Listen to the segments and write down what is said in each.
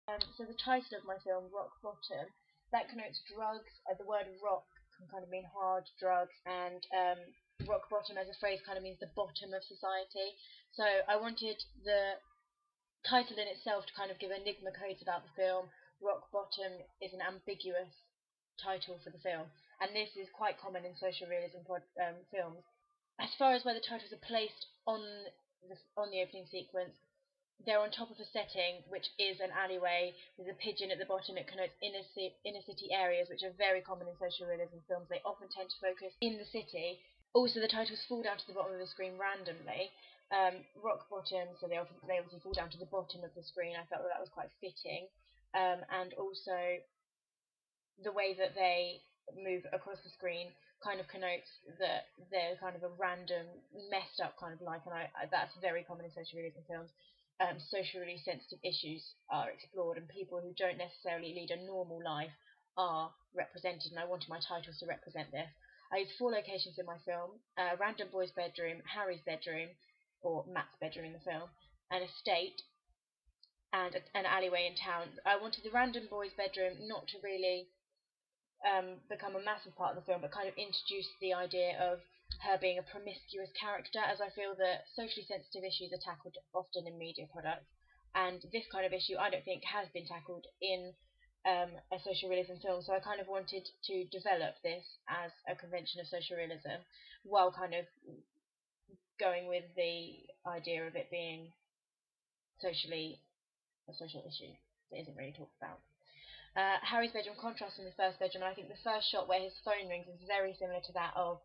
So the title of my film, Rock Bottom, that connotes drugs. The word rock can kind of mean hard drugs, and rock bottom as a phrase kind of means the bottom of society. So I wanted the title in itself to kind of give enigma codes about the film. Rock bottom is an ambiguous title for the film, and this is quite common in social realism films. As far as where the titles are placed on the opening sequence, they're on top of a setting which is an alleyway. There's a pigeon at the bottom. It connotes inner city areas, which are very common in social realism films. They often tend to focus in the city. Also, the titles fall down to the bottom of the screen randomly. Rock bottom, so they obviously fall down to the bottom of the screen. I felt that was quite fitting, and also the way that they move across the screen kind of connotes that they're kind of a random, messed up kind of life, and that's very common in social realism films. Socially sensitive issues are explored, and people who don't necessarily lead a normal life are represented, and I wanted my titles to represent this. I used 4 locations in my film: a random boy's bedroom, Harry's bedroom, or Matt's bedroom in the film, an estate, and an alleyway in town. I wanted the random boy's bedroom not to really become a massive part of the film, but kind of introduce the idea of her being a promiscuous character, as I feel that socially sensitive issues are tackled often in media products, and this kind of issue I don't think has been tackled in a social realism film, so I kind of wanted to develop this as a convention of social realism while kind of going with the idea of it being a social issue that isn't really talked about. Harry's bedroom contrasts from the first bedroom, and I think the first shot where his phone rings is very similar to that of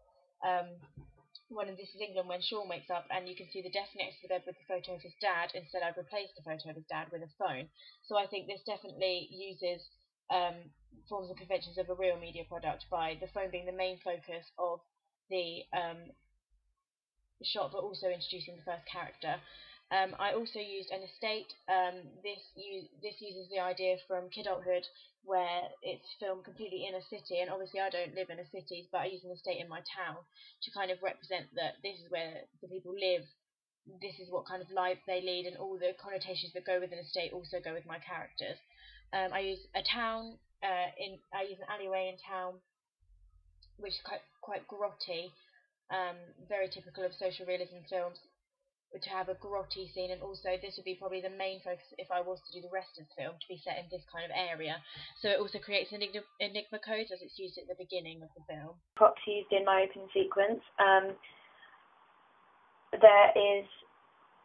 one in This Is England when Sean wakes up, and you can see the desk next to the bed with the photo of his dad. Instead, I've replaced the photo of his dad with a phone. So I think this definitely uses forms and conventions of a real media product, by the phone being the main focus of the shot, but also introducing the first character. I also used an estate. This uses the idea from Kidulthood, where it's filmed completely in a city, and obviously I don't live in a city, but I use an estate in my town to kind of represent that this is where the people live, this is what kind of life they lead, and all the connotations that go with an estate also go with my characters. I use a town. I use an alleyway in town, which is quite grotty, very typical of social realism films, to have a grotty scene, and also this would be probably the main focus if I was to do the rest of the film, to be set in this kind of area. So it also creates enigma codes, as it's used at the beginning of the film. Props used in my opening sequence. There is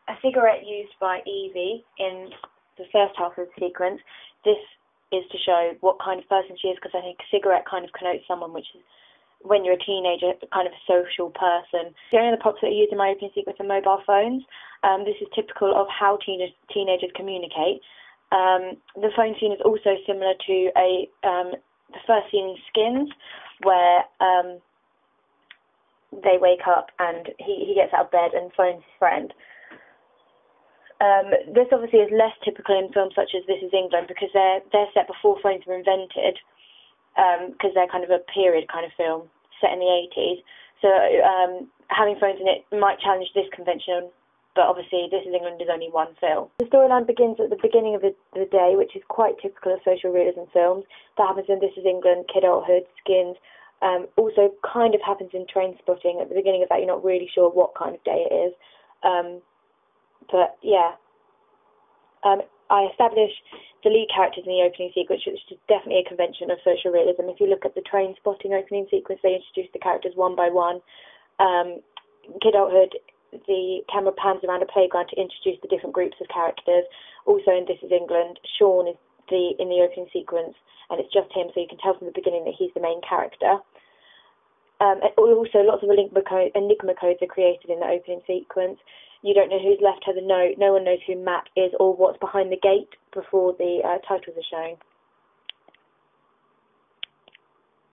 a cigarette used by Evie in the first half of the sequence. This is to show what kind of person she is, because I think a cigarette kind of connotes someone which is, when you're a teenager, kind of a social person. The only other props that are used in my opening sequence are mobile phones. This is typical of how teenagers communicate. The phone scene is also similar to the first scene in Skins, where they wake up and he gets out of bed and phones his friend. This obviously is less typical in films such as This Is England, because they're set before phones were invented, because they're kind of a period kind of film set in the 80s. So having phones in it might challenge this convention, but obviously This Is England is only one film. The storyline begins at the beginning of the day, which is quite typical of social realism films. That happens in This Is England, Kidulthood, Skins. Also kind of happens in Trainspotting. At the beginning of that, you're not really sure what kind of day it is. But yeah. I established the lead characters in the opening sequence, which is definitely a convention of social realism. If you look at the Trainspotting opening sequence, they introduce the characters one by one. Kidulthood, the camera pans around a playground to introduce the different groups of characters. Also in This Is England, Sean is in the opening sequence, and it's just him, so you can tell from the beginning that he's the main character. Also, lots of enigma codes are created in the opening sequence. You don't know who's left her the note. No one knows who Matt is or what's behind the gate before the titles are shown.